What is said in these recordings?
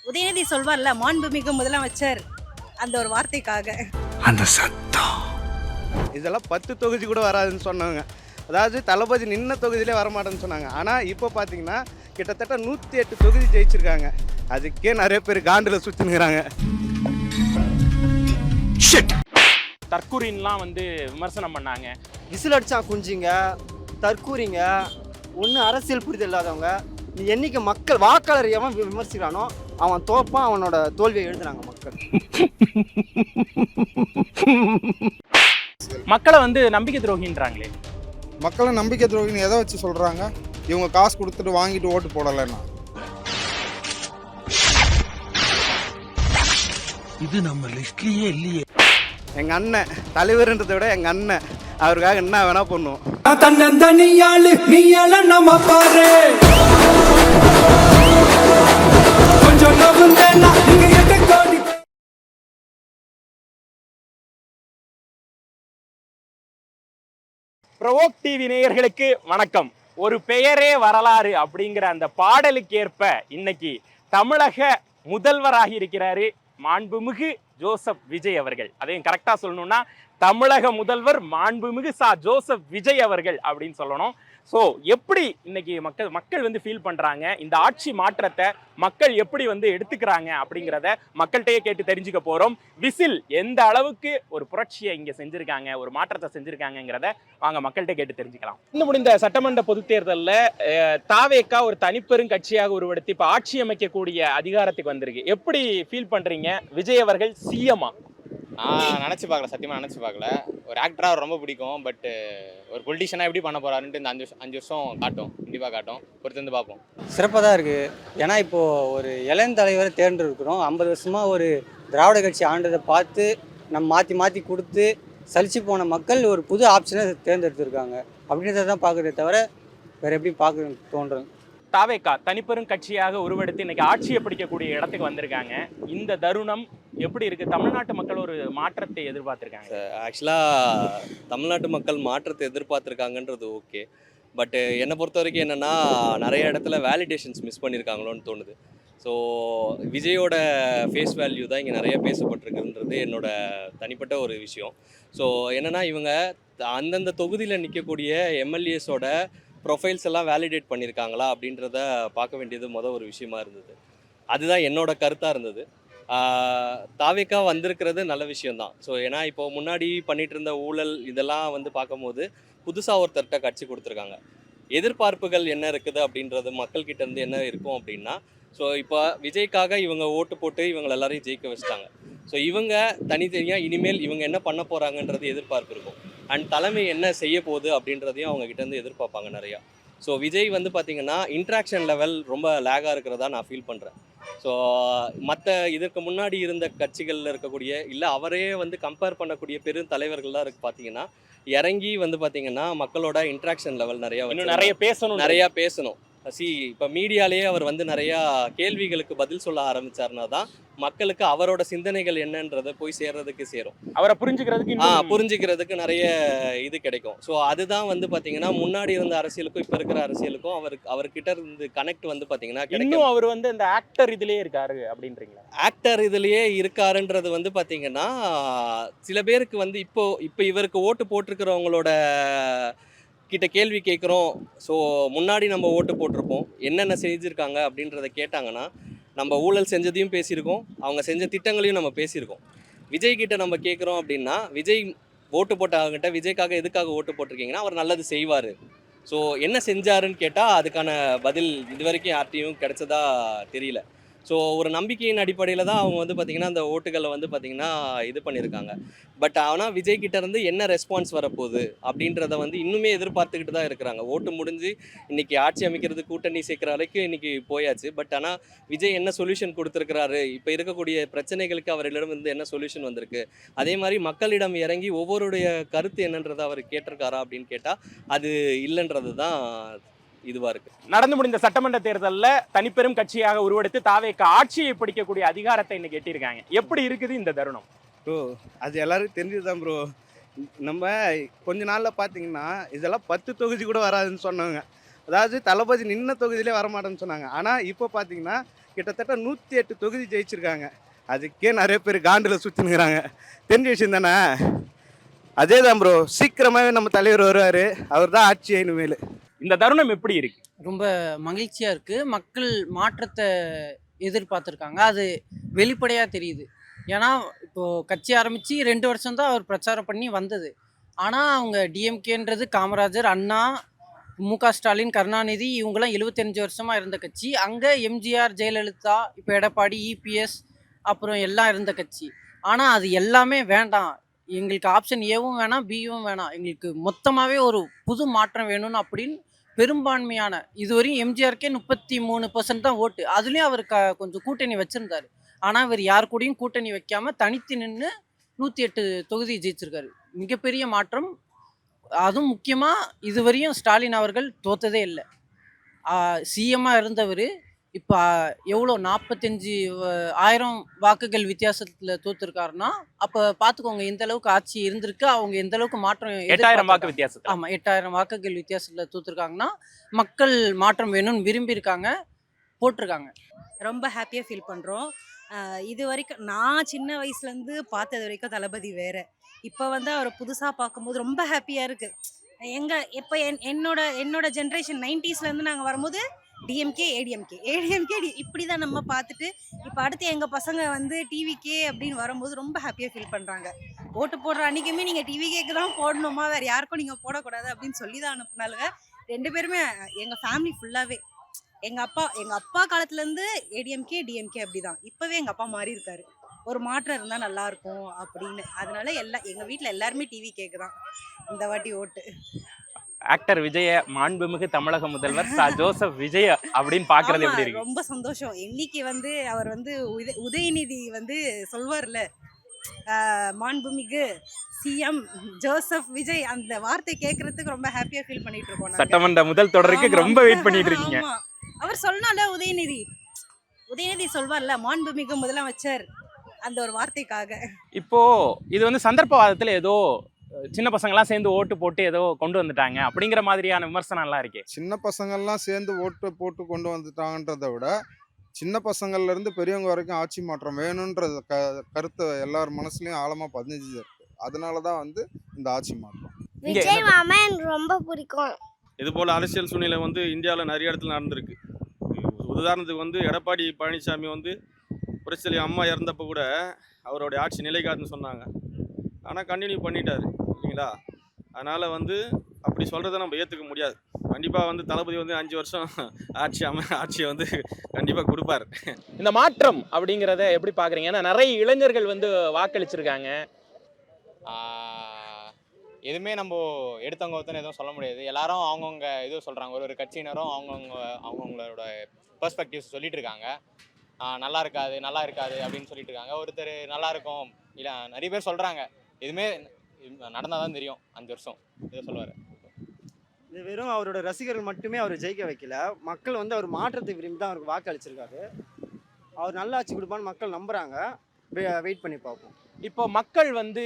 உதயநிதி சொல்வார்ல, மாண்புமிகு முதலமைச்சர் அந்த ஒரு வார்த்தைக்காக. அந்த சத்தம் இதெல்லாம் 10 தொகுதி கூட வராதுன்னு சொன்னாங்க. அதாவது தளபதி நின்ன தொகுதியிலே வரமாட்டேன்னு சொன்னாங்க. ஆனால் இப்போ பார்த்தீங்கன்னா கிட்டத்தட்ட 108 தொகுதி ஜெயிச்சிருக்காங்க. அதுக்கே நிறைய பேர் காண்டில் சுற்றினுங்கிறாங்க. தற்கூரின்லாம் வந்து விமர்சனம் பண்ணாங்க. விசில் அடிச்சா குஞ்சிங்க, தற்கூரிங்க, ஒன்று அரசியல் புரிதல் இல்லாதவங்க. நீ என்னைக்கு மக்கள் வாக்காளர் எவன் விமர்சிக்கிறானோ அவன் தோப்பான், அவனோட தோல்வியை எழுதுறாங்க மக்கள். மக்களை வந்து நம்பிக்கை துரோகின்றாங்களே. மக்களை நம்பிக்கை துரோகின்னு எதை வச்சு சொல்கிறாங்க? இவங்க காசு கொடுத்துட்டு வாங்கிட்டு ஓட்டு போடலைன்னா. இது நம்ம லிஸ்ட்லயே இல்லையே. எங்கள் அண்ணன் தலைவர்ன்றதை விட எங்கள் அண்ணன் அவருக்காக என்ன வேணால் பண்ணுவோம். ப்ரவோக் டிவி நேயர்களுக்கு வணக்கம். ஒரு பெயரே வரலாறு அப்படிங்கிற அந்த பாடலுக்கு ஏற்ப இன்னைக்கு தமிழக முதல்வராகி இருக்கிறாரு மாண்புமிகு ஜோசப் விஜய் அவர்கள். அதையும் கரெக்டா சொல்லணும்னா தமிழக முதல்வர் மாண்புமிகு ஜோசப் விஜய் அவர்கள் அப்படின்னு சொல்லணும். ஸோ எப்படி இன்னைக்கு மக்கள் வந்து ஃபீல் பண்றாங்க, இந்த ஆட்சி மாற்றத்தை மக்கள் எப்படி வந்து எடுத்துக்கிறாங்க அப்படிங்கிறத மக்கள்கிட்டயே கேட்டு தெரிஞ்சுக்க போறோம். விசில் எந்த அளவுக்கு ஒரு புரட்சியை இங்க செஞ்சிருக்காங்க, ஒரு மாற்றத்தை செஞ்சிருக்காங்கிறத வாங்க மக்கள்கிட்ட கேட்டு தெரிஞ்சுக்கலாம். இன்னும் முடிந்த சட்டமன்ற பொதுத் தேர்தலில் தாவேக்கா ஒரு தனிப்பெரும் கட்சியாக உருவெடுத்து இப்ப ஆட்சி அமைக்கக்கூடிய அதிகாரத்துக்கு வந்திருக்கு. எப்படி ஃபீல் பண்றீங்க? விஜய் அவர்கள் சிஎம்மா? நினச்சி பார்க்கல, சத்தியமாக நினச்சி பார்க்கல. ஒரு ஆக்டராக அவர் ரொம்ப பிடிக்கும். பட்டு ஒரு பொலிட்டிஷியனாக எப்படி பண்ண போகிறாருன்ட்டு இந்த 5 வருஷம் காட்டும், கண்டிப்பாக காட்டும். பொறுத்து பார்ப்போம். சிறப்பாக தான் இருக்குது. ஏன்னா இப்போது ஒரு இளம் தலைவரை தேர்ந்தெடுக்கிறோம். 50 வருஷமாக ஒரு திராவிட கட்சி ஆண்டதை பார்த்து நம்ம மாற்றி மாற்றி கொடுத்து சலிச்சு போன மக்கள் ஒரு புது ஆப்ஷனை தேர்ந்தெடுத்திருக்காங்க. அப்படின்றத தான் பார்க்குறதே தவிர வேறு எப்படி பார்க்க தோன்றும். தாவேக்கா தனிப்பெரும் கட்சியாக உருவெடுத்து இன்னைக்கு ஆட்சியை பிடிக்கக்கூடிய இடத்துக்கு வந்திருக்காங்க. இந்த தருணம் எப்படி இருக்கு? தமிழ்நாட்டு மக்கள் ஒரு மாற்றத்தை எதிர்பார்த்திருக்காங்க. ஆக்சுவலாக தமிழ்நாட்டு மக்கள் மாற்றத்தை எதிர்பார்த்துருக்காங்கன்றது ஓகே. பட்டு என்னை பொறுத்த வரைக்கும் என்னென்னா நிறைய இடத்துல வேலிடேஷன்ஸ் மிஸ் பண்ணியிருக்காங்களோன்னு தோணுது. ஸோ விஜயோட ஃபேஸ் வேல்யூ தான் இங்கே நிறைய பேசப்பட்டிருக்குன்றது என்னோட தனிப்பட்ட ஒரு விஷயம். ஸோ என்னென்னா இவங்க அந்தந்த தொகுதியில் நிற்கக்கூடிய எம்எல்ஏஸோட ப்ரொஃபைல்ஸ் எல்லாம் வேலிடேட் பண்ணியிருக்காங்களா அப்படின்றத பார்க்க வேண்டியது ஒரு விஷயமா இருந்தது. அதுதான் என்னோட கருத்தாக இருந்தது. தாவேக்கா வந்திருக்கிறது நல்ல விஷயந்தான். ஸோ ஏன்னா இப்போ முன்னாடி பண்ணிகிட்டு இருந்த ஊழல் இதெல்லாம் வந்து பார்க்கும்போது புதுசாக ஒருத்தர்கிட்ட கட்சி கொடுத்துருக்காங்க. எதிர்பார்ப்புகள் என்ன இருக்குது அப்படின்றது மக்கள்கிட்ட இருந்து என்ன இருக்கும் அப்படின்னா, ஸோ இப்போ விஜய்க்காக இவங்க ஓட்டு போட்டு இவங்க எல்லாரையும் ஜெயிக்க வச்சுட்டாங்க. ஸோ இவங்க தனித்தனியாக இனிமேல் இவங்க என்ன பண்ண போகிறாங்கன்றது எதிர்பார்ப்பு இருக்கும். அண்ட் தலைமை என்ன செய்ய போகுது அப்படின்றதையும் அவங்ககிட்டேருந்து எதிர்பார்ப்பாங்க நிறையா. ஸோ விஜய் வந்து பார்த்திங்கன்னா இன்ட்ராக்ஷன் லெவல் ரொம்ப லேகாக இருக்கிறதா நான் ஃபீல் பண்ணுறேன். ஸோ மற்ற இதற்கு முன்னாடி இருந்த கட்சிகளில் இருக்கக்கூடிய இல்லை அவரே வந்து கம்பேர் பண்ணக்கூடிய பெரும் தலைவர்கள்லாம் இருக்குது பார்த்தீங்கன்னா இறங்கி வந்து பார்த்திங்கன்னா மக்களோட இன்ட்ராக்ஷன் லெவல் நிறையா பேசணும். இப்போ மீடியாலேயே அவர் வந்து நிறையா கேள்விகளுக்கு பதில் சொல்ல ஆரம்பித்தார்னா தான் மக்களுக்கு அவரோட சிந்தனைகள் என்னன்றதை போய் சேர்றதுக்கு சேரும். அவரை புரிஞ்சுக்கிறதுக்கு நிறைய இது கிடைக்கும். ஸோ அதுதான் வந்து பார்த்தீங்கன்னா முன்னாடி இருந்த அரசியலுக்கும் இப்போ இருக்கிற அரசியலுக்கும் அவர்கிட்ட இருந்து கனெக்ட் வந்து பார்த்தீங்கன்னா இன்னும் அவர் வந்து இந்த ஆக்டர் இதுலேயே இருக்காரு அப்படின்றீங்களா? ஆக்டர் இதுலேயே இருக்காருன்றது வந்து பார்த்தீங்கன்னா சில பேருக்கு வந்து இப்போ இவருக்கு ஓட்டு போட்டிருக்கிறவங்களோட கிட்ட கேள்வி கேட்குறோம். ஸோ முன்னாடி நம்ம ஓட்டு போட்டிருப்போம், என்னென்ன செஞ்சுருக்காங்க அப்படின்றத கேட்டாங்கன்னா நம்ம ஊழல் செஞ்சதையும் பேசியிருக்கோம், அவங்க செஞ்ச திட்டங்களையும் நம்ம பேசியிருக்கோம். விஜய்கிட்ட நம்ம கேட்குறோம் அப்படின்னா விஜய் ஓட்டு போட்டவங்கிட்ட விஜய்க்காக எதுக்காக ஓட்டு போட்டிருக்கீங்கன்னா அவர் நல்லது செய்வார். ஸோ என்ன செஞ்சாருன்னு கேட்டால் அதுக்கான பதில் இது வரைக்கும் யார்ட்டையும் கிடைச்சதா தெரியல. ஸோ ஒரு நம்பிக்கையின் அடிப்படையில் தான் அவங்க வந்து பார்த்திங்கன்னா அந்த ஓட்டுகளை வந்து பார்த்திங்கன்னா இது பண்ணியிருக்காங்க. பட் ஆனால் விஜய்கிட்ட இருந்து என்ன ரெஸ்பான்ஸ் வரப்போகுது அப்படின்றத வந்து இன்னுமே எதிர்பார்த்துக்கிட்டு தான் இருக்கிறாங்க. ஓட்டு முடிஞ்சு இன்றைக்கி ஆட்சி அமைக்கிறது கூட்டணி சேர்க்குற வரைக்கும் இன்றைக்கி போயாச்சு. பட் ஆனால் விஜய் என்ன சொல்யூஷன் கொடுத்துருக்கிறாரு, இப்போ இருக்கக்கூடிய பிரச்சனைகளுக்கு அவரிடம் இருந்து என்ன சொல்யூஷன் வந்திருக்கு, அதே மாதிரி மக்களிடம் இறங்கி ஒவ்வொருடைய கருத்து என்னன்றதை அவர் கேட்டிருக்காரா அப்படின்னு கேட்டால் அது இல்லைன்றது தான் இதுவாக இருக்குது. நடந்து முடிந்த சட்டமன்ற தேர்தலில் தனிப்பெரும் கட்சியாக உருவெடுத்து தாவேக்கா ஆட்சியை பிடிக்கக்கூடிய அதிகாரத்தை இன்னைக்கு எட்டியிருக்காங்க. எப்படி இருக்குது இந்த தருணம்? ப்ரோ அது எல்லாருக்கும் தெரிஞ்சது தான் ப்ரோ. நம்ம கொஞ்ச நாளில் பார்த்தீங்கன்னா இதெல்லாம் 10 தொகுதி கூட வராதுன்னு சொன்னாங்க. அதாவது தளபதி நின்ன தொகுதியிலே வரமாட்டேன்னு சொன்னாங்க. ஆனால் இப்போ பார்த்தீங்கன்னா கிட்டத்தட்ட 108 தொகுதி ஜெயிச்சிருக்காங்க. அதுக்கே நிறைய பேர் காண்டில் சுற்றினுங்கிறாங்க. தெரிஞ்ச விஷயம் தானே? அதே தான் ப்ரோ, சீக்கிரமாகவே நம்ம தலைவர் வருவார். அவர் தான் ஆட்சி இனிமேல். இந்த தருணம் எப்படி இருக்கு? ரொம்ப மகிழ்ச்சியாக இருக்குது. மக்கள் மாற்றத்தை எதிர்பார்த்துருக்காங்க. அது வெளிப்படையாக தெரியுது. ஏன்னா இப்போது கட்சி ஆரம்பித்து 2 வருஷம் தான் அவர் பிரச்சாரம் பண்ணி வந்தது. ஆனால் அவங்க டிஎம்கேன்றது காமராஜர், அண்ணா, முக ஸ்டாலின், கருணாநிதி இவங்கெல்லாம் 75 வருஷமாக இருந்த கட்சி. அங்கே எம்ஜிஆர், ஜெயலலிதா, இப்போ எடப்பாடி, இபிஎஸ் அப்புறம் எல்லாம் இருந்த கட்சி. ஆனால் அது எல்லாமே வேண்டாம், எங்களுக்கு ஆப்ஷன் ஏவும் வேணாம், பியும் வேணாம், எங்களுக்கு மொத்தமாகவே ஒரு புது மாற்றம் வேணும்னு அப்படின்னு பெரும்பான்மையான இதுவரையும் எம்ஜிஆருக்கே 33% தான் ஓட்டு. அதுலேயும் அவர் கொஞ்சம் கூட்டணி வச்சுருந்தார். ஆனால் இவர் யார் கூடயும் கூட்டணி வைக்காமல் தனித்து நின்று 108 தொகுதி ஜெயிச்சிருக்காரு. மிகப்பெரிய மாற்றம். அதுவும் முக்கியமாக இதுவரையும் ஸ்டாலின் அவர்கள் தோத்ததே இல்லை. சிஎம்மாக இருந்தவர் இப்போ எவ்வளோ 45,000 வாக்குகள் வித்தியாசத்தில் தோத்துருக்காருன்னா அப்போ பார்த்துக்கோங்க எந்த அளவுக்கு ஆட்சி இருந்திருக்கு, அவங்க எந்த அளவுக்கு மாற்றம். 8,000 வாக்கு வித்தியாசம். ஆமாம், 8,000 வாக்குகள் வித்தியாசத்தில் தோத்துருக்காங்கன்னா மக்கள் மாற்றம் வேணும்னு விரும்பியிருக்காங்க, போட்டிருக்காங்க. ரொம்ப ஹாப்பியாக ஃபீல் பண்ணுறோம். இது வரைக்கும் நான் சின்ன வயசுலேருந்து பார்த்தது வரைக்கும் தளபதி வேறு. இப்போ வந்து அவரை புதுசாக பார்க்கும்போது ரொம்ப ஹாப்பியாக இருக்குது. இப்போ என்னோட ஜென்ரேஷன் 90ஸ்லேருந்து நாங்கள் வரும்போது டிஎம்கே ஏடிஎம்கே இப்படி தான் நம்ம பார்த்துட்டு இப்போ அடுத்து எங்கள் பசங்க வந்து டிவிகே அப்படின்னு வரும்போது ரொம்ப ஹாப்பியாக ஃபீல் பண்ணுறாங்க. ஓட்டு போடுற அன்றைக்குமே நீங்கள் டிவிகேக்கு தான் போடணுமா, வேறு யாருக்கும் நீங்கள் போடக்கூடாது அப்படின்னு சொல்லி தான் அனுப்புனாலுங்க. 2 பேருமே எங்கள் ஃபேமிலி ஃபுல்லாகவே எங்கள் அப்பா காலத்துலேருந்து ஏடிஎம்கே டிஎம்கே அப்படி தான். இப்போவே எங்கள் அப்பா மாறி இருக்காரு, ஒரு மாற்றம் இருந்தால் நல்லாயிருக்கும் அப்படின்னு. அதனால எங்கள் வீட்டில் எல்லாருமே டிவி கேக்கு தான் இந்த வாட்டி ஓட்டு. ஆக்டர் விஜய, மாண்புமிகு தமிழக முதல்வர் ஜோசப் விஜய் அப்படின்னு பார்க்கறது எப்படி இருக்கு? ரொம்ப சந்தோஷம். இன்னைக்கு வந்து அவர் வந்து உதயநிதி வந்து சொல்வார்ல, மாண்புமிகு சிஎம் ஜோசப் விஜய், அந்த வார்த்தை கேட்கறதுக்கு ரொம்ப ஹாப்பியாக ஃபீல் பண்ணிட்டு இருக்கோம். சட்டமன்ற முதல் தொடருக்கு ரொம்ப வெயிட் பண்ணிட்டு இருக்கீங்க. அவர் சொன்னால உதயநிதி சொல்வார்ல, மாண்புமிகு முதலமைச்சர், அந்த ஒரு வார்த்தைக்காக. இப்போ இது வந்து சந்தர்ப்பவாதத்துல ஏதோ சின்ன பசங்கள்லாம் சேர்ந்து ஓட்டு போட்டு ஏதோ கொண்டு வந்துட்டாங்க அப்படிங்கிற மாதிரியான விமர்சனம்லாம் இருக்கே. சின்ன பசங்கள்லாம் சேர்ந்து ஓட்டு போட்டு கொண்டு வந்துட்டாங்கன்றதை விட சின்ன பசங்கள்ல இருந்து பெரியவங்க வரைக்கும் ஆட்சி மாற்றம் வேணுன்றது கருத்து எல்லார் மனசுலயும் ஆழமா பதிஞ்சு இருக்கு. அதனாலதான் வந்து இந்த ஆட்சி மாற்றம். விஜய் மாமா எனக்கு ரொம்ப பிடிக்கும். இது போல் அரசியல் சூழ்நிலை வந்து இந்தியாவில் நிறைய இடத்துல நடந்திருக்கு. உதாரணத்துக்கு வந்து எடப்பாடி பழனிசாமி வந்து புரட்சித்தலைவர் அம்மா இறந்தப்போ கூட அவருடைய ஆட்சி நிலைக்காதுன்னு சொன்னாங்க. ஆனால் கண்டினியூ பண்ணிட்டார் இல்லைங்களா? அதனால் வந்து அப்படி சொல்கிறத நம்ம ஏற்றுக்க முடியாது. கண்டிப்பாக வந்து தளபதி வந்து 5 வருஷம் ஆட்சியை வந்து கண்டிப்பாக கொடுப்பார். இந்த மாற்றம் அப்படிங்கிறத எப்படி பார்க்குறீங்க? ஏன்னா நிறைய இளைஞர்கள் வந்து வாக்களிச்சிருக்காங்க. எதுவுமே நம்ம எடுத்தவங்க ஒருத்தனை எதுவும் சொல்ல முடியாது. எல்லாரும் அவங்கவுங்க இது சொல்கிறாங்க. ஒரு கட்சியினரும் அவங்கவுங்களோட பெர்ஸ்பெக்டிவ்ஸ் சொல்லிட்டு இருக்காங்க. நல்லா இருக்காது அப்படின்னு சொல்லிட்டு இருக்காங்க. ஒருத்தர் நல்லா இருக்கும் இல்லை, நிறைய பேர் சொல்கிறாங்க. எதுவுமே நடந்தால் தான் தெரியும். 5 வருஷம் இதை சொல்லுவார். இது வெறும் அவரோட ரசிகர்கள் மட்டுமே அவர் ஜெயிக்க வைக்கல, மக்கள் வந்து அவர் மாற்றத்தை விரும்பி தான் அவருக்கு வாக்கு அளிச்சிருக்காரு. அவர் நல்லாட்சி கொடுப்பான்னு மக்கள் நம்புகிறாங்க. வெயிட் பண்ணி பார்ப்போம். இப்போ மக்கள் வந்து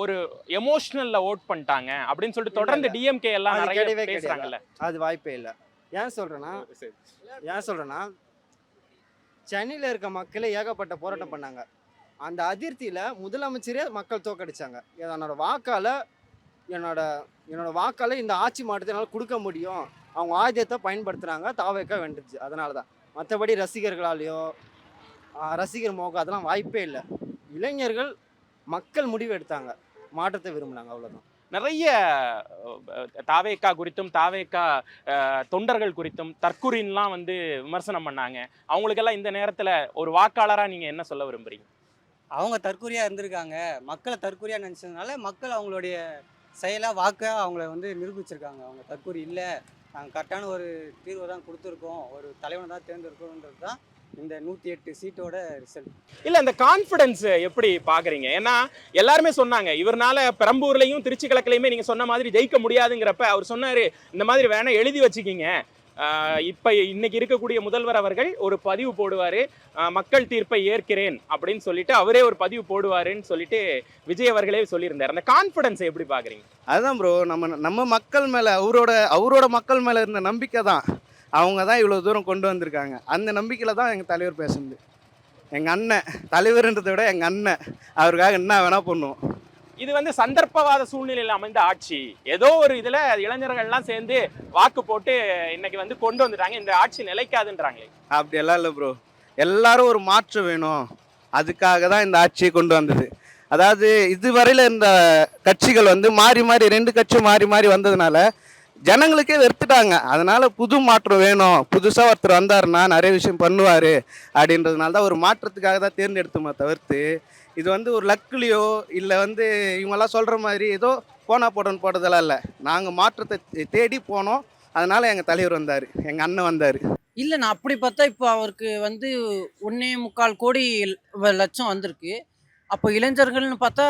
ஒரு எமோஷனல்ல ஓட் பண்ணிட்டாங்க அப்படின்னு சொல்லிட்டு தொடர்ந்து டிஎம்கே எல்லாம் நிறைய பேசுறாங்கல்ல, அது வாய்ப்பே இல்லை. ஏன் சொல்கிறேன்னா சென்னையில் இருக்க மக்களே ஏகப்பட்ட போராட்டம் பண்ணாங்க. அந்த அதிருப்தியில் முதலமைச்சரே மக்கள் தோக்கடிச்சாங்க. என்னோட வாக்கால் இந்த ஆட்சி மாற்றத்தை என்னால் கொடுக்க முடியும், அவங்க ஆயுதத்தை பயன்படுத்துகிறாங்க, தாவேக்கா வென்றுச்சு. அதனால தான். மற்றபடி ரசிகர்களாலேயோ ரசிகர் மோகம் அதெல்லாம் வாய்ப்பே இல்லை. இளைஞர்கள் மக்கள் முடிவு எடுத்தாங்க, மாற்றத்தை விரும்பினாங்க, அவ்வளோதான். நிறைய தாவேக்கா குறித்தும் தாவேக்கா தொண்டர்கள் குறித்தும் தற்குறின்லாம் வந்து விமர்சனம் பண்ணாங்க. அவங்களுக்கெல்லாம் இந்த நேரத்தில் ஒரு வாக்காளராக நீங்கள் என்ன சொல்ல விரும்புறீங்க? அவங்க தற்கொலையாக இருந்திருக்காங்க, மக்களை தற்கொலையாக நினச்சதுனால மக்கள் அவங்களுடைய செயலாக வாக்காக அவங்கள வந்து நிரூபிச்சிருக்காங்க. அவங்க தற்கொலை இல்லை, நாங்கள் கரெக்டான ஒரு தீர்வை தான் கொடுத்துருக்கோம், ஒரு தலைவனை தான் தேர்ந்தெடுக்கணுன்றது தான் இந்த 108 சீட்டோட ரிசல்ட். இல்லை, இந்த கான்ஃபிடன்ஸ் எப்படி பார்க்குறீங்க? ஏன்னா எல்லாருமே சொன்னாங்க இவர்னால பெரம்பூர்லையும் திருச்சி கிழக்குலையுமே நீங்கள் சொன்ன மாதிரி ஜெயிக்க முடியாதுங்கிறப்ப அவர் சொன்னார், இந்த மாதிரி வேணால் எழுதி வச்சுக்கிங்க, இப்போ இன்னைக்கு இருக்கக்கூடிய முதல்வர் அவர்கள் ஒரு பதிவு போடுவார், மக்கள் தீர்ப்பை ஏற்கிறேன் அப்படின்னு சொல்லிட்டு அவரே ஒரு பதிவு போடுவாருன்னு சொல்லிட்டு விஜய் அவர்களே சொல்லியிருந்தார். அந்த கான்ஃபிடன்ஸை எப்படி பார்க்குறீங்க? அதுதான் ப்ரோ, நம்ம மக்கள் மேலே அவரோட மக்கள் மேலே இருந்த நம்பிக்கை தான். அவங்க தான் இவ்வளோ தூரம் கொண்டு வந்திருக்காங்க. அந்த நம்பிக்கையில் தான் எங்கள் தலைவர் பேசுனது. எங்கள் அண்ணன் தலைவர்ன்றதை விட எங்கள் அண்ணன், அவருக்காக என்ன வேணால் பண்ணுவோம். இது வந்து சந்தர்ப்பவாத சூழ்நிலையில் அமைந்த ஆட்சி. ஏதோ ஒரு இதுல இளைஞர்கள்லாம் சேர்ந்து வாக்கு போட்டு இன்னைக்கு வந்து கொண்டு வந்துட்டாங்க. இந்த ஆட்சி நிலைக்காதுன்றாங்களே. அப்படியெல்லாம் இல்லை ப்ரோ. எல்லாரும் ஒரு மாற்றம் வேணும், அதுக்காக தான் இந்த ஆட்சியை கொண்டு வந்தது. அதாவது இதுவரையில் இந்த கட்சிகள் வந்து மாறி மாறி 2 கட்சி மாறி மாறி வந்ததுனால ஜனங்களுக்கே வெறுத்துட்டாங்க. அதனால புது மாற்றம் வேணும், புதுசாக ஒருத்தர் வந்தாருன்னா நிறைய விஷயம் பண்ணுவார் அப்படின்றதுனால தான் ஒரு மாற்றத்துக்காக தான் தேர்ந்தெடுத்தோமே தவிர்த்து இது வந்து ஒரு லக்குலையோ இல்லை வந்து இவங்கெல்லாம் சொல்கிற மாதிரி ஏதோ போனா போடன்னு போட்டதெல்லாம் இல்லை. நாங்கள் மாற்றத்தை தேடி போனோம், அதனால எங்கள் தலைவர் வந்தார், எங்கள் அண்ணன் வந்தார். இல்லை, நான் அப்படி பார்த்தா இப்போ அவருக்கு வந்து 1.25 கோடி லட்சம் வந்திருக்கு. அப்போ இளைஞர்கள்னு பார்த்தா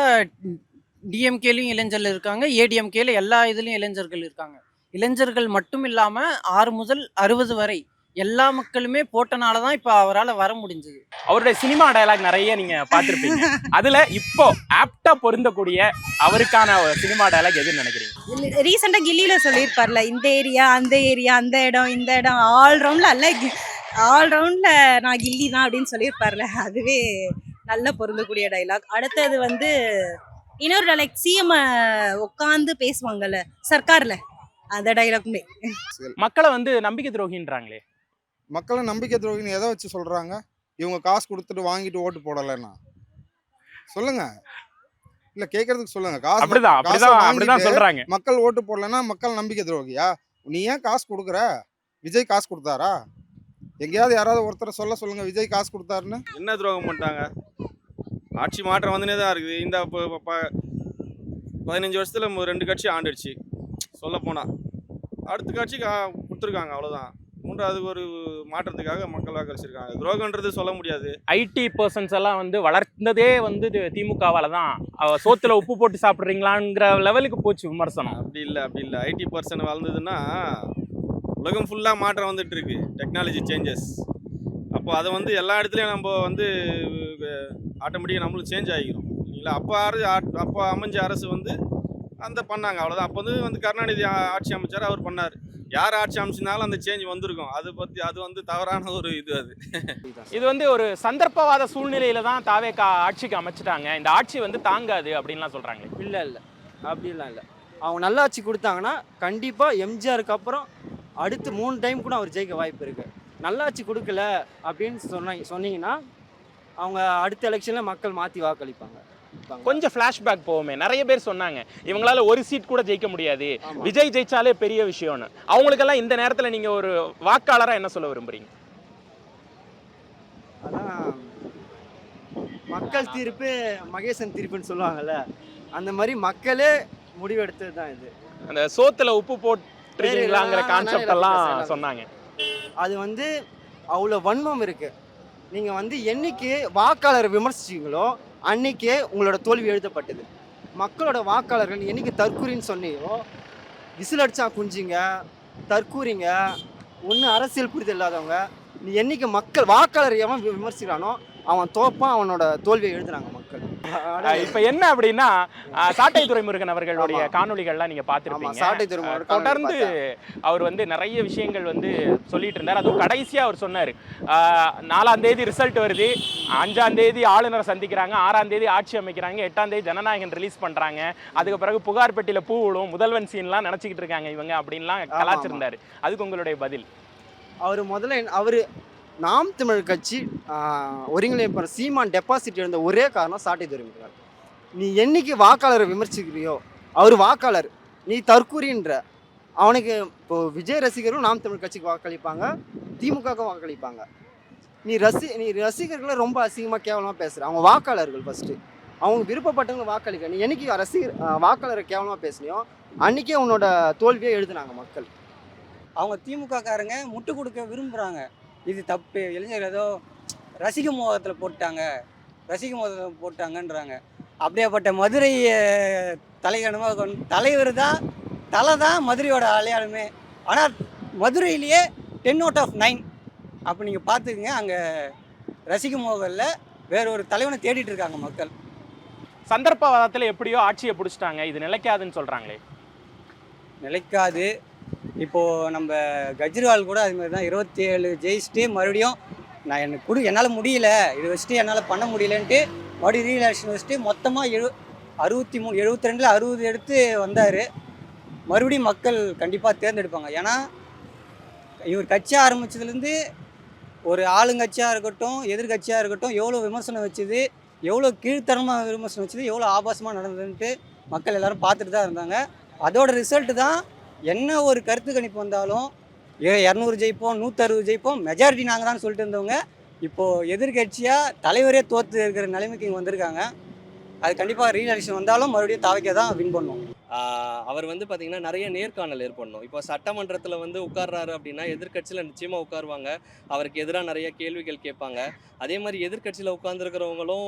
டிஎம்கேலையும் இளைஞர்கள் இருக்காங்க, ஏடிஎம்கேல எல்லா இதுலேயும் இளைஞர்கள் இருக்காங்க. இளைஞர்கள் மட்டும் இல்லாமல் 6 முதல் 60 வரை எல்லா மக்களுமே போட்டனால தான் இப்போ அவரால் வர முடிஞ்சது. அவருடைய சினிமா டயலாக் நிறைய நீங்க பார்த்துருப்பீங்க. அதுல இப்போ ஆப்டா பொருந்தக்கூடிய அவருக்கான சினிமா டயலாக் எதுன்னு நினைக்கிறீங்க? ரீசெண்டாக கில்லியில் சொல்லியிருப்பார்ல, இந்த ஏரியா அந்த ஏரியா அந்த இடம் இந்த இடம் ஆல்ரவுண்டில் ஆல்ரவுண்டில் நான் கில்லி தான் அப்படின்னு சொல்லியிருப்பார்ல, அதுவே நல்ல பொருந்தக்கூடிய டைலாக். அடுத்தது வந்து இன்னொரு டைலாக், சிஎம் உட்காந்து பேசுவாங்கல்ல சர்க்காரில், அந்த டைலாக்குமே. மக்களை வந்து நம்பிக்கை துரோகின்றாங்களே. மக்களை நம்பிக்கை துரோகின்னு எதை வச்சு சொல்கிறாங்க? இவங்க காசு கொடுத்துட்டு வாங்கிட்டு ஓட்டு போடலைன்னா சொல்லுங்க. இல்லை, கேட்கறதுக்கு சொல்லுங்க. அப்படிதான் சொல்றாங்க. மக்கள் ஓட்டு போடலைன்னா மக்கள் நம்பிக்கை துரோகியா? நீ ஏன் காசு கொடுக்குற? விஜய் காசு கொடுத்தாரா? எங்கேயாவது யாராவது ஒருத்தர் சொல்லுங்க விஜய் காசு கொடுத்தாருன்னு. என்ன துரோகம் பண்ணிட்டாங்க? ஆட்சி மாற்றம் வந்துனே தான் இருக்குது. இந்த 15 வருஷத்தில் 2 கட்சி ஆண்டுடுச்சு சொல்லப்போனால். அடுத்த கட்சி கொடுத்துருக்காங்க, அவ்வளோதான். மூன்றாவது ஒரு மாற்றத்துக்காக மக்கள் வாக்களிச்சிருக்காங்க. துரோகன்றது சொல்ல முடியாது. ஐடி பர்சன்ஸ் எல்லாம் வந்து வளர்ந்ததே வந்து திமுகவால தான். சோத்துல உப்பு போட்டு சாப்பிட்றீங்களாங்கிற லெவலுக்கு போச்சு விமர்சனம். அப்படி இல்லை. ஐடி பர்சன் வளர்ந்ததுன்னா உலகம் ஃபுல்லாக மாற்றம் வந்துட்டு இருக்கு, டெக்னாலஜி சேஞ்சஸ். அப்போ அதை வந்து எல்லா இடத்துலையும் நம்ம வந்து ஆட்டோமேட்டிக்காக நம்மளும் சேஞ்ச் ஆகிக்கிறோம் இல்லைங்களா? அப்போ அமைஞ்ச அரசு வந்து அந்த பண்ணாங்க, அவ்வளோதான். அப்போ வந்து கருணாநிதி ஆட்சி அமைச்சார், அவர் பண்ணார். யார் ஆட்சி அமைச்சினாலும் அந்த சேஞ்ச் வந்திருக்கும். அது வந்து தவறான ஒரு அது. இது வந்து ஒரு சந்தர்ப்பவாத சூழ்நிலையில தான் தாவேகா ஆட்சிக்கு அமைச்சிட்டாங்க. இந்த ஆட்சி வந்து தாங்காது அப்படின்லாம் சொல்றாங்க. இல்லை அப்படிலாம் இல்லை. அவங்க நல்லாட்சி கொடுத்தாங்கன்னா கண்டிப்பாக எம்ஜிஆருக்கு அப்புறம் அடுத்து 3 டைம் கூட அவர் ஜெயிக்க வாய்ப்பு இருக்குது. நல்லாட்சி கொடுக்கல அப்படின்னு சொன்னீங்கன்னா அவங்க அடுத்த எலெக்ஷனில் மக்கள் மாற்றி வாக்களிப்பாங்க. கொஞ்சம் ஃப்ளாஷ்பேக் போவோமே. நிறைய பேர் சொன்னாங்க இவங்களால ஒரு சீட் கூட ஜெயிக்க முடியாது, விஜய் ஜெயிச்சாலே பெரிய விஷயம்னு. அவங்களுக்கெல்லாம் இந்த நேரத்தில் நீங்க ஒரு வாக்காளராக என்ன சொல்ல விரும்புறீங்க? அதான் மக்கள் தீர்ப்பு மகேசன் தீர்ப்புன்னு சொல்லுவாங்கல்ல, அந்த மாதிரி மக்களே முடிவெடுத்தது தான் இது. அந்த சோத்துல உப்பு போட்டுருக்கீங்களாங்கிற கான்செப்ட் எல்லாம் சொன்னாங்க. அது வந்து அவ்வளோ வன்மம் இருக்கு. நீங்க வந்து என்னைக்கு வாக்காளரை விமர்சிச்சீங்களோ அன்னைக்கே உங்களோட தோல்வி எழுதப்பட்டது. மக்களோட வாக்காளர்கள் என்னைக்கு தற்கூரின்னு சொன்னியோ, விசில் அடிச்சா குஞ்சிங்க, தற்கூரிங்க, ஒன்று அரசியல் புரிதல் இல்லாதவங்க, நீ என்னைக்கு மக்கள் வாக்காளர் எவன் விமர்சிக்கிறானோ அவன் தோப்பான், அவனோட தோல்வியை எழுதுறாங்க மக்கள். இப்ப என்ன அப்படின்னா, சாட்டை துரைமுருகன் அவர்களுடைய காணொலிகள்லாம் நீங்க பார்த்திருப்பீங்க. தொடர்ந்து அவர் வந்து நிறைய விஷயங்கள் வந்து சொல்லிட்டு இருந்தார். அதுவும் கடைசியா அவர் சொன்னார், 4ஆம் தேதி ரிசல்ட் வருது, 5ஆம் தேதி ஆளுநரை சந்திக்கிறாங்க, 6ஆம் தேதி ஆட்சி அமைக்கிறாங்க, 8ஆம் தேதி ஜனநாயகன் ரிலீஸ் பண்றாங்க, அதுக்கு பிறகு புகார் பெட்டியில பூ விழும், முதல்வன் சீன்லாம் நினைச்சுக்கிட்டு இருக்காங்க இவங்க அப்படின்லாம் கலாச்சிருந்தாரு. அதுக்கு உங்களுடைய பதில்? அவர் முதல்ல நாம் தமிழ் கட்சி ஒருங்கிணைப்பாளர் சீமான் டெபாசிட் இருந்த ஒரே காரணம் சாட்டை துரைமுருகன். நீ என்னைக்கு வாக்காளரை விமர்சிக்கிறியோ அவர் வாக்காளர், நீ தற்கூறின்ற. அவனுக்கு இப்போ விஜய் ரசிகரும் நாம் தமிழ் கட்சிக்கு வாக்களிப்பாங்க, திமுகவுக்கும் வாக்களிப்பாங்க. நீ ரசிகர்களை ரொம்ப அசிங்கமாக கேவலமாக பேசுகிற. அவங்க வாக்காளர்கள் ஃபஸ்ட்டு, அவங்க விருப்பப்பட்டவங்க வாக்களிக்க. நீ என்னைக்கு வாக்காளரை கேவலமாக பேசுனியோ அன்றைக்கே உன்னோட தோல்வியை எழுதுனாங்க மக்கள். அவங்க திமுக காரங்க முட்டு கொடுக்க விரும்புகிறாங்க. இது தப்பு. இளைஞர்கள் ஏதோ ரசிக மோகத்தில் போட்டாங்கன்றாங்க. அப்படியேப்பட்ட மதுரை தலைகணமாக தலைவர் தான், தலை தான் மதுரையோட அடையாளமே. ஆனால் மதுரையிலேயே 10/9 அப்போ நீங்கள் பார்த்துக்குங்க. அங்கே ரசிக மோகலில் வேற ஒரு தலைவனை தேடிட்டு இருக்காங்க மக்கள். சந்தர்ப்பவாதத்தில் எப்படியோ ஆட்சியை பிடிச்சிட்டாங்க, இது நிலைக்காதுன்னு சொல்கிறாங்களே. நிலைக்காது. இப்போது நம்ம கெஜ்ரிவால் கூட அது மாதிரி தான் 27 ஜெயிச்சுட்டு மறுபடியும் நான் என்னால் முடியல, இதை வச்சுட்டு என்னால் பண்ண முடியலன்ட்டு மறுபடியும் ரீஎலெக்ஷன் வச்சுட்டு மொத்தமாக 63 72ல் 60 எடுத்து வந்தார். மறுபடியும் மக்கள் கண்டிப்பாக தேர்ந்தெடுப்பாங்க. ஏன்னா இவர் கட்சி ஆரம்பித்ததுலேருந்து ஒரு ஆளுங்கட்சியாக இருக்கட்டும் எதிர்கட்சியாக இருக்கட்டும் எவ்வளோ விமர்சனம் வச்சுது, எவ்வளோ கீழ்த்தரமாக விமர்சனம் வச்சுது, எவ்வளோ ஆபாசமாக நடந்ததுன்ட்டு மக்கள் எல்லோரும் பார்த்துட்டு தான் இருந்தாங்க. அதோட ரிசல்ட்டு தான் என்ன ஒரு கருத்து கணிப்பு வந்தாலும் 200 ஜெயிப்போம் 160 ஜெயிப்போம் மெஜாரிட்டி நாங்கள் தான் சொல்லிட்டு இருந்தவங்க இப்போது எதிர்கட்சியாக தலைவரே தோற்று இருக்கிற நிலைமைக்கு இங்கே வந்திருக்காங்க. அது கண்டிப்பாக ரீஎலெக்ஷன் வந்தாலும் மறுபடியும் தாவைக்க தான் வின் பண்ணுவோம். அவர் வந்து பார்த்திங்கன்னா நிறைய நேர்காணல் ஏற்படணும். இப்போ சட்டமன்றத்தில் வந்து உட்கார்றாரு அப்படின்னா எதிர்க்கட்சியில் நிச்சயமாக உட்காருவாங்க, அவருக்கு எதிராக நிறைய கேள்விகள் கேட்பாங்க. அதே மாதிரி எதிர்க்கட்சியில் உட்காந்துருக்கிறவங்களும்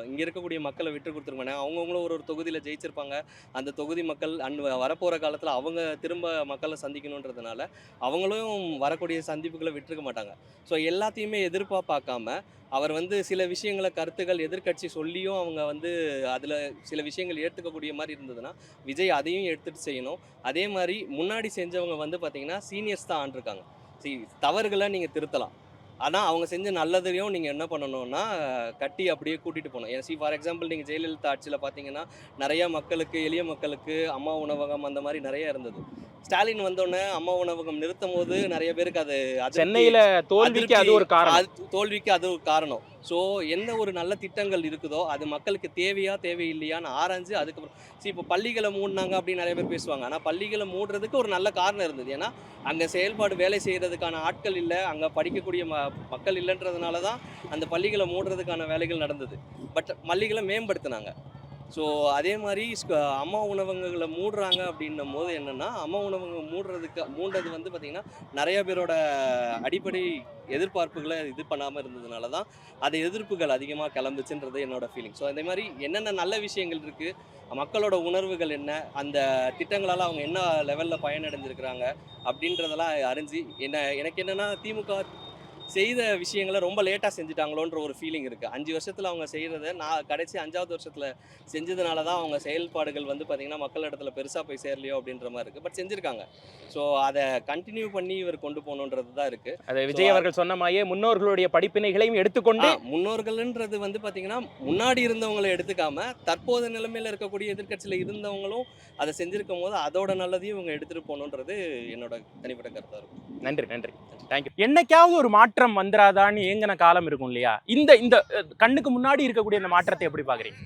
இங்கே இருக்கக்கூடிய மக்களை விட்டு கொடுத்துருக்க மாட்டாங்க. அவங்கவுங்களும் ஒரு தொகுதியில் ஜெயிச்சிருப்பாங்க. அந்த தொகுதி மக்கள் வரப்போகிற காலத்தில் அவங்க திரும்ப மக்களை சந்திக்கணுன்றதுனால அவங்களும் வரக்கூடிய சந்திப்புகளை விட்டுருக்க மாட்டாங்க. ஸோ எல்லாத்தையுமே பார்க்காம அவர் வந்து சில விஷயங்களை கருத்துக்கள் எதிர்க்கட்சி சொல்லியும் அவங்க வந்து அதில் சில விஷயங்கள் ஏற்றுக்கக்கூடிய மாதிரி இருந்ததுன்னா விஜய் அதையும் எடுத்துகிட்டு செய்யணும். அதே மாதிரி முன்னாடி செஞ்சவங்க வந்து பார்த்திங்கன்னா சீனியர்ஸ் தான் ஆண்டிருக்காங்க. தவறுகளை நீங்கள் திருத்தலாம், ஆனால் அவங்க செஞ்ச நல்லதையும் நீங்கள் என்ன பண்ணணும்னா கட்டி அப்படியே கூட்டிகிட்டு போகணும். ஃபார் எக்ஸாம்பிள் நீங்கள் ஜெயலலிதா ஆட்சியில் பார்த்தீங்கன்னா நிறையா மக்களுக்கு, எளிய மக்களுக்கு அம்மா உணவகம் அந்த மாதிரி நிறைய இருந்தது. ஸ்டாலின் வந்தோடனே அம்மா உணவகம் நிறுத்தும் போது நிறைய பேருக்கு அது சென்னையில் தோல்விக்கு அது ஒரு காரணம். தோல்விக்கு அது ஒரு காரணம். ஸோ என்ன ஒரு நல்ல திட்டங்கள் இருக்குதோ அது மக்களுக்கு தேவையா தேவையில்லையான்னு ஆராய்ஞ்சு அதுக்கப்புறம் இப்போ பள்ளிகளை மூடினாங்க அப்படின்னு நிறைய பேர் பேசுவாங்க. ஆனால் பள்ளிகளை மூடுறதுக்கு ஒரு நல்ல காரணம் இருந்தது. ஏன்னா அங்கே செயல்பாடு வேலை செய்கிறதுக்கான ஆட்கள் இல்லை, அங்கே படிக்கக்கூடிய மக்கள் இல்லைன்றதுனால தான் அந்த பள்ளிகளை மூடுறதுக்கான வேலைகள் நடந்தது. பட் பள்ளிகளை மேம்படுத்தினாங்க. ஸோ அதே மாதிரி அம்மா உணவகங்களை மூடுறாங்க அப்படின்னும் போது என்னென்னா அம்மா உணவகம் மூடுறது வந்து பார்த்திங்கன்னா நிறைய பேரோட அடிப்படை எதிர்பார்ப்புகளை இது பண்ணாமல் இருந்ததுனால தான் அது எதிர்ப்புகள் அதிகமாக கிளம்புச்சுன்றது என்னோட ஃபீலிங். ஸோ அதே மாதிரி என்னென்ன நல்ல விஷயங்கள் இருக்குது, மக்களோட உணர்வுகள் என்ன, அந்த திட்டங்களால் அவங்க என்ன லெவலில் பயனடைஞ்சிருக்கிறாங்க அப்படின்றதெல்லாம் அறிஞ்சு எனக்கு என்னென்னா திமுக செய்த விஷயங்களை ரொம்ப லேட்டாக செஞ்சுட்டாங்களோன்ற ஒரு ஃபீலிங் இருக்குது. 5 வருஷத்தில் அவங்க செய்கிறத நான் கடைசி 5ஆவது வருஷத்தில் செஞ்சதுனால தான் அவங்க செயல்பாடுகள் வந்து பார்த்திங்கன்னா மக்கள் இடத்துல பெருசாக போய் சேரலையோ அப்படின்ற மாதிரி இருக்குது. பட் செஞ்சுருக்காங்க. ஸோ அதை கண்டினியூ பண்ணி இவர் கொண்டு போகணுன்றது தான் இருக்குது. அதை விஜய் அவர்கள் சொன்ன மாதிரியே முன்னோர்களுடைய படிப்பினைகளையும் எடுத்துக்கொண்டு முன்னோர்கள்ன்றது வந்து பார்த்திங்கன்னா முன்னாடி இருந்தவங்களை எடுத்துக்காம தற்போது நிலைமையில் இருக்கக்கூடிய எதிர்க்கட்சியில் இருந்தவங்களும் அதை செஞ்சுருக்கும் போது அதோட நல்லதையும் இவங்க எடுத்துகிட்டு போகணுன்றது என்னோட தனிப்பட்ட கருத்தாக இருக்கும். நன்றி நன்றி தேங்க்யூ. என்னைக்காவது ஒரு மாற்றம் வந்துராதான்னு ஏங்கின காலம் இருக்கும் இல்லையா? இந்த இந்த கண்ணுக்கு முன்னாடி இருக்கக்கூடிய இந்த மாற்றத்தை எப்படி பார்க்குறீங்க?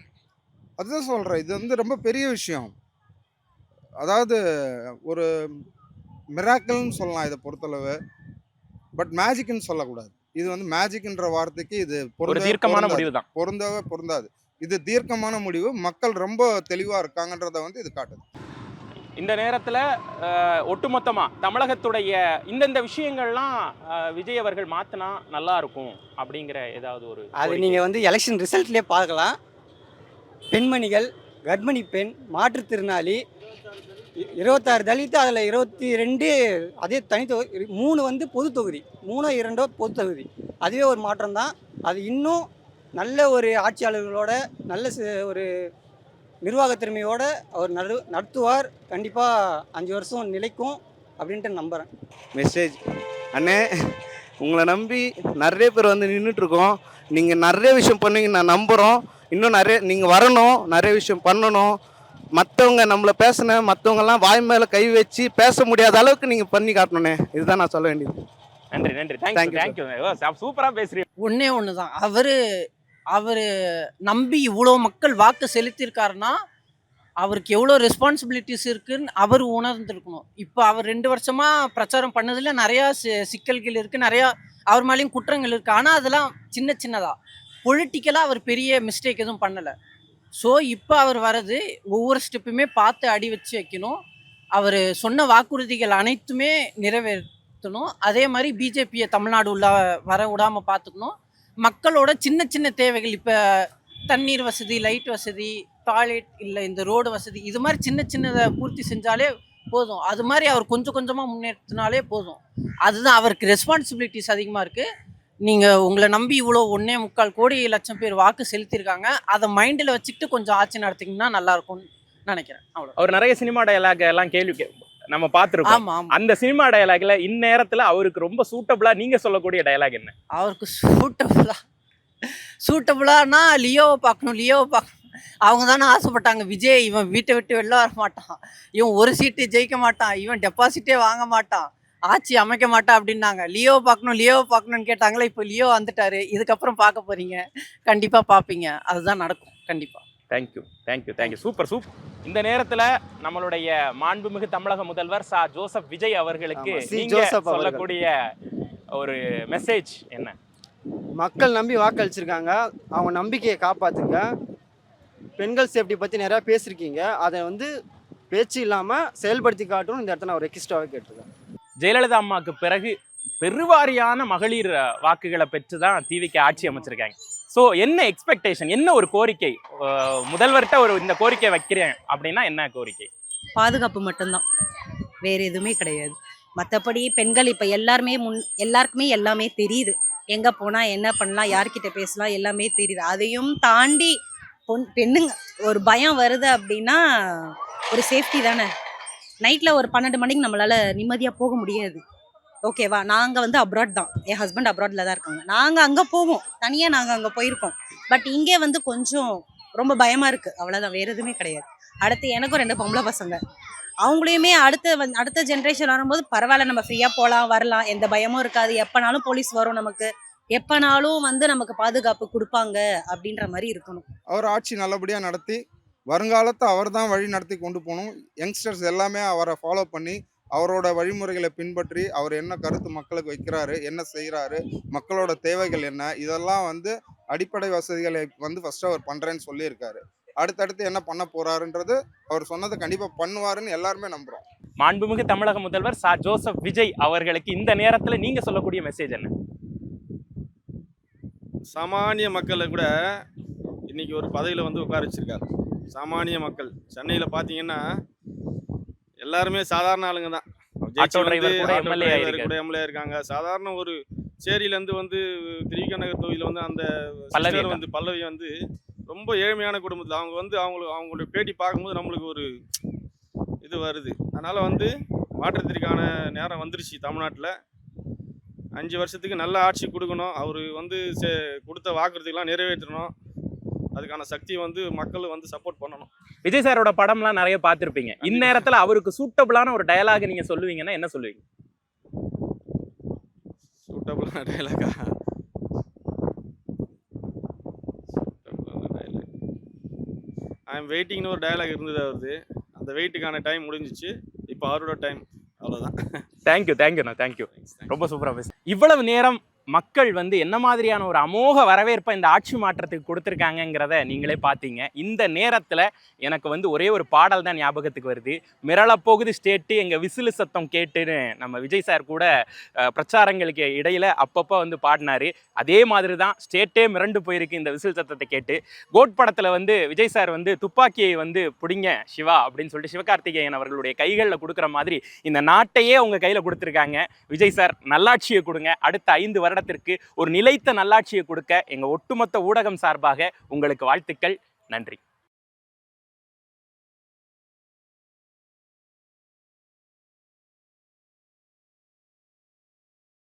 அதுதான் சொல்கிறேன், இது வந்து ரொம்ப பெரிய விஷயம். அதாவது ஒரு மிராக்கிள்னு சொல்லலாம் இதை பொறுத்தளவு, பட் மேஜிக்னு சொல்லக்கூடாது. இது வந்து மேஜிக்ன்ற வார்த்தைக்கு இது தீர்க்கமான முடிவு தான், பொருந்தவே பொருந்தாது. இது தீர்க்கமான முடிவு. மக்கள் ரொம்ப தெளிவாக இருக்காங்கன்றத வந்து இது காட்டுது. இந்த நேரத்தில் ஒட்டுமொத்தமாக தமிழகத்துடைய இந்தந்த விஷயங்கள்லாம் விஜய் அவர்கள் மாற்றினா நல்லா இருக்கும் அப்படிங்கிற ஏதாவது ஒரு அது நீங்கள் வந்து எலெக்ஷன் ரிசல்ட்லேயே பார்க்கலாம். பெண்மணிகள், கர்ப்பிணி பெண், மாற்றுத்திறனாளி 26 தலித்து, அதில் 22 அதே தனித்தொகுதி, 3 வந்து பொது தொகுதி, 3 2 பொது தொகுதி. அதுவே ஒரு மாற்றம் தான். அது இன்னும் நல்ல ஒரு ஆட்சியாளர்களோட நல்ல ஒரு நிர்வாக திறமையோட அவர் நடத்துவார். கண்டிப்பாக 5 வருஷம் நிலைக்கும் அப்படின்ட்டு நம்புகிறேன். மெசேஜ் அண்ணே, உங்களை நம்பி நிறைய பேர் வந்து நின்றுட்டுருக்கோம். நீங்கள் நிறைய விஷயம் பண்ணுவீங்க நான் நம்புகிறோம். இன்னும் நிறைய நீங்கள் வரணும், நிறைய விஷயம் பண்ணணும். மற்றவங்க நம்மளை மற்றவங்கெல்லாம் வாய் மேலே கை வச்சு பேச முடியாத அளவுக்கு நீங்கள் பண்ணி காட்டணுண்ணே. இதுதான் நான் சொல்ல வேண்டியது. நன்றி நன்றி தேங்க்யூ. சூப்பராக பேசுகிறீங்க. ஒன்று தான், அவர் நம்பி இவ்வளோ மக்கள் வாக்கு செலுத்தியிருக்காருன்னா அவருக்கு எவ்வளோ ரெஸ்பான்சிபிலிட்டிஸ் இருக்குன்னு அவர் உணர்ந்துருக்கணும். இப்போ அவர் 2 வருஷமாக பிரச்சாரம் பண்ணதில் நிறையா சிக்கல்கள் இருக்குது, நிறையா அவர் மேலேயும் குற்றங்கள் இருக்குது. ஆனால் அதெல்லாம் சின்னதாக பொலிட்டிக்கலாக அவர் பெரிய மிஸ்டேக் எதுவும் பண்ணலை. ஸோ இப்போ அவர் வர்றது ஒவ்வொரு ஸ்டெப்புமே பார்த்து அடி வச்சு வைக்கணும். அவர் சொன்ன வாக்குறுதிகள் அனைத்துமே நிறைவேற்றணும். அதே மாதிரி பிஜேபியை தமிழ்நாடு வர விடாமல் பார்த்துக்கணும். மக்களோட சின்ன தேவைகள், இப்போ தண்ணீர் வசதி, லைட் வசதி, டாய்லெட் இல்லை இந்த ரோடு வசதி, இது மாதிரி சின்னதை பூர்த்தி செஞ்சாலே போதும். அது மாதிரி அவர் கொஞ்சமாக முன்னேற்றினாலே போதும். அதுதான் அவருக்கு ரெஸ்பான்சிபிலிட்டிஸ் அதிகமாக இருக்குது. நீங்கள் உங்களை நம்பி இவ்வளோ 1.25 கோடி லட்சம் பேர் வாக்கு செலுத்தியிருக்காங்க. அதை மைண்டில் வச்சுக்கிட்டு கொஞ்சம் ஆட்சி நடத்திங்கன்னா நல்லாயிருக்கும்னு நினைக்கிறேன். அவ்வளோ. அவர் நிறைய சினிமா டயலாக் எல்லாம் கேள்வி நம்ம பார்த்துருக்கோம். ஆமா ஆமா. அந்த சினிமா டயலாக்ல இந்நேரத்துல அவருக்கு ரொம்ப சூட்டபிளா நீங்க சொல்லக்கூடிய டயலாக் என்ன? அவருக்கு சூட்டபுளானா லியோவை பார்க்கணும். அவங்க தானே ஆசைப்பட்டாங்க, விஜய் இவன் வீட்டை விட்டு வெளில வர மாட்டான், இவன் ஒரு சீட்டு ஜெயிக்க மாட்டான், இவன் டெபாசிட்டே வாங்க மாட்டான், ஆட்சி அமைக்க மாட்டான் அப்படின்னாங்க. லியோவை பார்க்கணும்னு கேட்டாங்களே, இப்போ லியோ வந்துட்டாரு. இதுக்கப்புறம் பார்க்க போறீங்க, கண்டிப்பா பார்ப்பீங்க. அதுதான் நடக்கும் கண்டிப்பா. தேங்க்யூ. சூப்பர். இந்த நேரத்துல நம்மளுடைய மாண்புமிகு தமிழக முதல்வர் சா ஜோசப் விஜய் அவர்களுக்கு ஆமா, சி. நீங்க ஜோசப் அவர்கள். சொல்லக்கூடிய ஒரு மெசேஜ் என்ன? மக்கள் நம்பி வாக்களிச்சிருக்காங்க, அவங்க நம்பிக்கையை காப்பாத்துங்க. பெண்கள் சேஃப்டி பற்றி நிறையா பேசியிருக்கீங்க, அதை வந்து பேச்சு இல்லாமல் செயல்படுத்தி காட்டணும். இந்த இடத்துல நான் ஒரு ரெக்வெஸ்ட்டாகவே கேட்டிருக்கேன். ஜெயலலிதா அம்மாவுக்கு பிறகு பெருவாரியான மகளிர் வாக்குகளை பெற்று தான் டிவிக்கு ஆட்சி அமைச்சிருக்காங்க. ஸோ என்ன எக்ஸ்பெக்டேஷன், என்ன ஒரு கோரிக்கை முதல்வர்கிட்ட இந்த கோரிக்கை வைக்கிறேன் அப்படின்னா என்ன கோரிக்கை? பாதுகாப்பு மட்டும்தான், வேற எதுவுமே கிடையாது. மற்றபடி பெண்கள் இப்போ எல்லாருக்குமே எல்லாமே தெரியுது. எங்கே போனால் என்ன பண்ணலாம், யார்கிட்ட பேசலாம், எல்லாமே தெரியுது. அதையும் தாண்டி பெண்ணுங்க ஒரு பயம் வருது அப்படின்னா ஒரு சேஃப்டி தானே. நைட்டில் ஒரு 12 மணிக்கு நம்மளால் நிம்மதியாக போக முடியாது. ஓகேவா, நாங்கள் வந்து அப்ராட் தான், என் ஹஸ்பண்ட் அப்ராடில் தான் இருக்காங்க. நாங்கள் அங்கே போவோம், தனியாக நாங்கள் அங்கே போயிருக்கோம். பட் இங்கே வந்து கொஞ்சம் ரொம்ப பயமாக இருக்குது, அவ்வளோதான், வேறு எதுவுமே கிடையாது. அடுத்து எனக்கும் 2 பொம்பளை பசங்க, அவங்களையுமே அடுத்த ஜென்ரேஷன் வரும்போது பரவாயில்ல, நம்ம ஃப்ரீயாக போகலாம் வரலாம், எந்த பயமும் இருக்காது. எப்போனாலும் போலீஸ் வரும், நமக்கு எப்போனாலும் வந்து நமக்கு பாதுகாப்பு கொடுப்பாங்க அப்படின்ற மாதிரி இருக்கணும். அவர் ஆட்சி நல்லபடியாக நடத்தி வருங்காலத்தை அவர் தான் வழி நடத்தி கொண்டு போகணும். யங்ஸ்டர்ஸ் எல்லாமே அவரை ஃபாலோ பண்ணி அவரோட வழிமுறைகளை பின்பற்றி அவர் என்ன கருத்து மக்களுக்கு வைக்கிறாரு, என்ன செய்கிறாரு, மக்களோட தேவைகள் என்ன, இதெல்லாம் வந்து அடிப்படை வசதிகளை வந்து ஃபஸ்ட்டு அவர் பண்ணுறேன்னு சொல்லியிருக்காரு. அடுத்தடுத்து என்ன பண்ண போறாருன்றது அவர் சொன்னதை கண்டிப்பாக பண்ணுவாருன்னு எல்லாருமே நம்புகிறோம். மாண்புமிகு தமிழக முதல்வர் சா ஜோசப் விஜய் அவர்களுக்கு இந்த நேரத்தில் நீங்க சொல்லக்கூடிய மெசேஜ் என்ன? சாமானிய மக்களை கூட இன்னைக்கு ஒரு பதவியில் வந்து உட்கார வச்சிருக்காரு. சாமானிய மக்கள் சென்னையில் பார்த்தீங்கன்னா எல்லாருமே சாதாரண ஆளுங்க தான். ஆட்டோ டிரைவர் கூட எம்எல்ஏ இருக்காங்க. சாதாரண ஒரு சேரியிலேருந்து வந்து திரிக நகர் தொகுதியில் வந்து அந்த பல்லவி வந்து ரொம்ப ஏழ்மையான குடும்பத்தில் அவங்க வந்து அவங்களுடைய பேட்டி பார்க்கும்போது நம்மளுக்கு ஒரு இது வருது. அதனால் வந்து மாற்றத்திற்கான நேரம் வந்துருச்சு. தமிழ்நாட்டில் 5 வருஷத்துக்கு நல்ல ஆட்சி கொடுக்கணும். அவர் வந்து கொடுத்த வாக்குறுதிகள்லாம் நிறைவேற்றணும். அதுக்கான சக்தி வந்து மக்கள் வந்து சப்போர்ட் பண்ணணும். விஜய் சாரோட படம்லாம் நிறைய பார்த்துருப்பீங்க. இந்நேரத்தில் அவருக்கு சூட்டபிளான ஒரு டயலாக் நீங்கள் சொல்லுவீங்கன்னா என்ன சொல்லுவீங்க? சூட்டபிளான டயலாகா? ஐ எம் வெயிட்டிங்னு ஒரு டயலாக் இருந்தது அவரது. அந்த வெயிட்டுக்கான டைம் முடிஞ்சிச்சு. இப்போ அவரோட டைம், அவ்வளோதான். தேங்க்யூ. ரொம்ப சூப்பராக பேசு. இவ்வளவு நேரம் மக்கள் வந்து என்ன மாதிரியான ஒரு அமோக வரவேற்பை இந்த ஆட்சி மாற்றத்துக்கு கொடுத்துருக்காங்கங்கிறத நீங்களே பார்த்தீங்க. இந்த நேரத்தில் எனக்கு வந்து ஒரே ஒரு பாடல் தான் ஞாபகத்துக்கு வருது. மிரளப்போகுது ஸ்டேட்டு எங்கள் விசிலு சத்தம் கேட்டுன்னு நம்ம விஜய் சார் கூட பிரச்சாரங்களுக்கு இடையில் அப்பப்போ வந்து பாடினார். அதே மாதிரி தான் ஸ்டேட்டே மிரண்டு போயிருக்கு இந்த விசில் சத்தத்தை கேட்டு. கோட் படத்தில் வந்து விஜய் சார் வந்து துப்பாக்கியை வந்து பிடிங்க சிவா அப்படின்னு சொல்லிட்டு சிவகார்த்திகேயன் அவர்களுடைய கைகளில் கொடுக்குற மாதிரி இந்த நாட்டையே அவங்க கையில் கொடுத்துருக்காங்க. விஜய் சார் நல்லாட்சியை கொடுங்க. அடுத்த 5 வருடத்திற்கு ஒரு நிலைத்த நல்லாட்சியை கொடுக்க எங்கள் ஒட்டுமொத்த ஊடகம் சார்பாக உங்களுக்கு வாழ்த்துக்கள். நன்றி.